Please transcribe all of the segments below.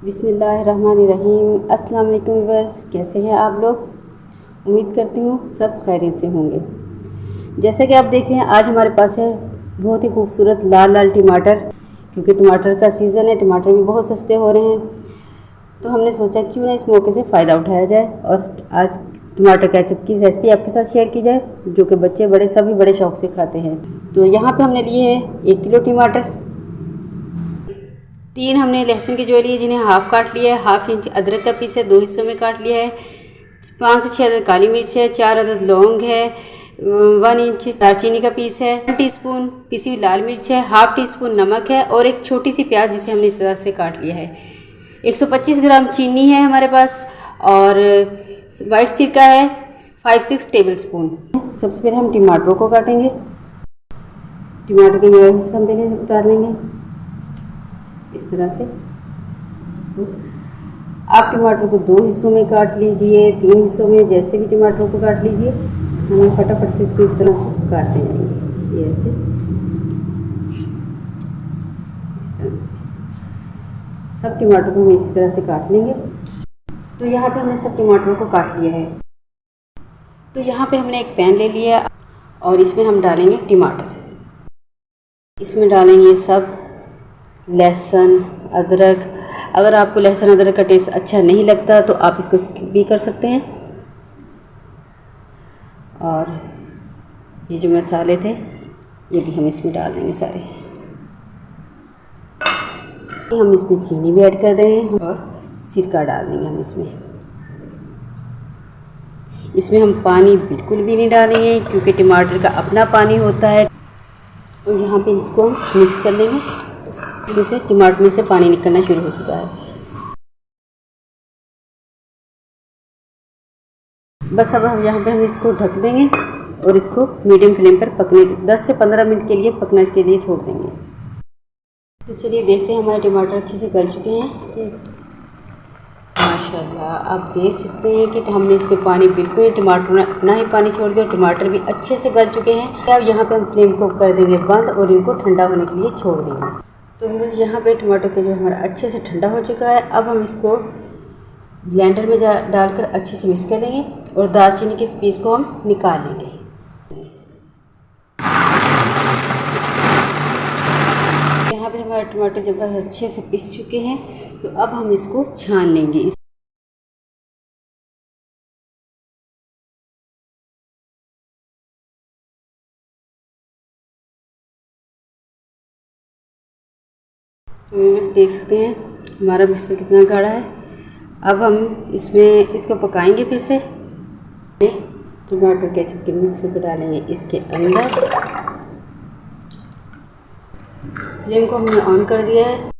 बिस्मिल्लाहिर्रहमानिर्रहीम। अस्सलाम वालेकुम व्यूअर्स, कैसे हैं आप लोग? उम्मीद करती हूँ सब खैरियत से होंगे। जैसे कि आप देख रहे हैं, आज हमारे पास है बहुत ही खूबसूरत लाल लाल टमाटर। क्योंकि टमाटर का सीज़न है, टमाटर भी बहुत सस्ते हो रहे हैं, तो हमने सोचा क्यों ना इस मौके से फ़ायदा उठाया जाए और आज टमाटर केचप की रेसिपी आपके साथ शेयर की जाए, जो कि बच्चे बड़े सभी बड़े शौक़ से खाते हैं। तो यहाँ पे हमने लिए हैं 1 किलो टमाटर, 3 हमने लहसुन के जो लिए जिन्हें हाफ़ काट लिया है, हाफ़ इंच अदरक का पीस है 2 हिस्सों में काट लिया है, 5 से 6 अदद काली मिर्च है, 4 अदद लौंग है, 1 इंच दालचीनी का पीस है, 1 टीस्पून पिसी हुई लाल मिर्च है, हाफ़ टीस्पून नमक है और एक छोटी सी प्याज जिसे हमने इस तरह से काट लिया है। 125 ग्राम चीनी है हमारे पास और वाइट सिरका है 5-6 टेबल स्पून। सबसे पहले हम टमाटरों को काटेंगे। टमाटर के ये हिस्सा हम पहले उतार लेंगे इस तरह से। आप टमाटर को 2 हिस्सों में काट लीजिए, 3 हिस्सों में, जैसे भी टमाटरों को काट लीजिए। हमें फटाफट से इसको इस तरह से काटते जाएंगे, ये ऐसे इस तरह से सब टमाटर को हम इसी तरह से काट लेंगे। तो यहाँ पे हमने सब टमाटरों को काट लिया है। तो यहाँ पे हमने एक पैन ले लिया और इसमें हम डालेंगे टमाटर। इसमें डालेंगे सब लहसुन अदरक। अगर आपको लहसुन अदरक का टेस्ट अच्छा नहीं लगता तो आप इसको स्किप भी कर सकते हैं। और ये जो मसाले थे ये भी हम इसमें डाल देंगे सारे। हम इसमें चीनी भी ऐड कर रहे हैं और सिरका डाल देंगे हम इसमें हम पानी बिल्कुल भी नहीं डालेंगे क्योंकि टमाटर का अपना पानी होता है। और यहाँ पे इसको मिक्स कर लेंगे, जिससे टमाटर में से पानी निकलना शुरू हो चुका है। बस अब हम यहाँ पे हम इसको ढक देंगे और इसको मीडियम फ्लेम पर पकने 10 से 15 मिनट के लिए पकने के लिए छोड़ देंगे। तो चलिए देखते हैं, हमारे टमाटर अच्छे से गल चुके हैं। माशाल्लाह आप देख सकते हैं कि हमने इसमें पानी बिल्कुल, टमाटर ने अपना ही पानी छोड़ दिया, टमाटर भी अच्छे से गल चुके हैं। अब यहाँ पे हम फ्लेम को कर देंगे बंद और इनको ठंडा होने के लिए छोड़ देंगे। तो मुझे यहाँ पे टमाटर का जो हमारा अच्छे से ठंडा हो चुका है, अब हम इसको ब्लेंडर में डालकर अच्छे से मिक्स कर लेंगे और दालचीनी के इस पीस को हम निकाल लेंगे। यहाँ पे हमारे टमाटर जब अच्छे से पिस चुके हैं तो अब हम इसको छान लेंगे। तो देख सकते हैं हमारा मिक्सर कितना गाढ़ा है। अब हम इसमें इसको पकाएंगे। फिर से टमाटर केचप के मिक्स को डालेंगे इसके अंदर। फ्लेम को हमने ऑन कर दिया है।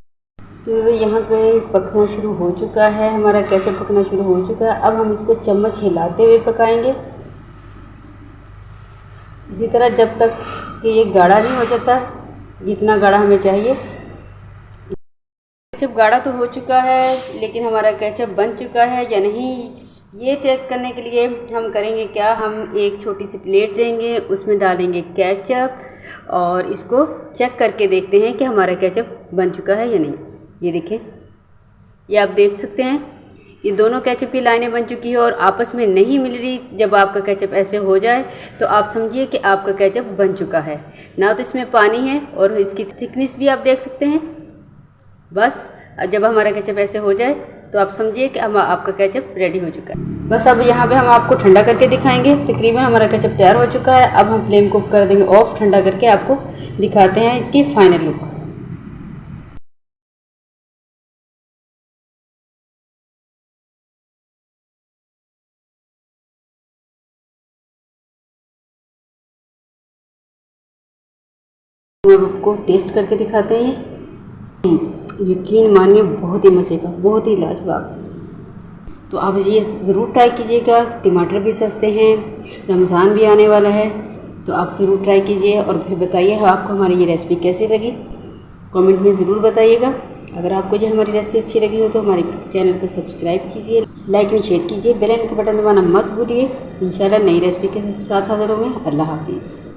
तो यहाँ पे पकना शुरू हो चुका है, हमारा केचप पकना शुरू हो चुका है। अब हम इसको चम्मच हिलाते हुए पकाएंगे इसी तरह जब तक कि ये गाढ़ा नहीं हो जाता, जितना गाढ़ा हमें चाहिए। केचप गाढ़ा तो हो चुका है, लेकिन हमारा केचप बन चुका है या नहीं, ये चेक करने के लिए हम करेंगे क्या, हम एक छोटी सी प्लेट लेंगे, उसमें डालेंगे केचप और इसको चेक करके देखते हैं कि हमारा केचप बन चुका है या नहीं। ये देखें, ये आप देख सकते हैं ये दोनों केचप की लाइनें बन चुकी है और आपस में नहीं मिल रही। जब आपका केचप ऐसे हो जाए तो आप समझिए कि आपका केचप बन चुका है। ना तो इसमें पानी है और इसकी थिकनेस भी आप देख सकते हैं। बस जब हमारा केचप ऐसे हो जाए तो आप समझिए कि आपका केचप रेडी हो चुका है। बस अब यहाँ पे हम आपको ठंडा करके दिखाएंगे। तकरीबन हमारा केचप तैयार हो चुका है। अब हम फ्लेम को कर देंगे ऑफ, ठंडा करके आपको दिखाते हैं इसकी फाइनल लुक। हम आपको टेस्ट करके दिखाते हैं। यकीन मानिए बहुत ही मज़े का, बहुत ही लाजवाब। तो आप ये ज़रूर ट्राई कीजिएगा। टमाटर भी सस्ते हैं, रमज़ान भी आने वाला है, तो आप ज़रूर ट्राई कीजिए और फिर बताइए आपको हमारी ये रेसिपी कैसी लगी। कमेंट में ज़रूर बताइएगा। अगर आपको जो हमारी रेसिपी अच्छी लगी हो तो हमारे चैनल को सब्सक्राइब कीजिए, लाइक एंड शेयर कीजिए, बेल आइकन का बटन दबाना मत भूलिए। इंशाल्लाह नई रेसिपी के साथ हाज़िर होंगे। अल्लाह हाफिज़।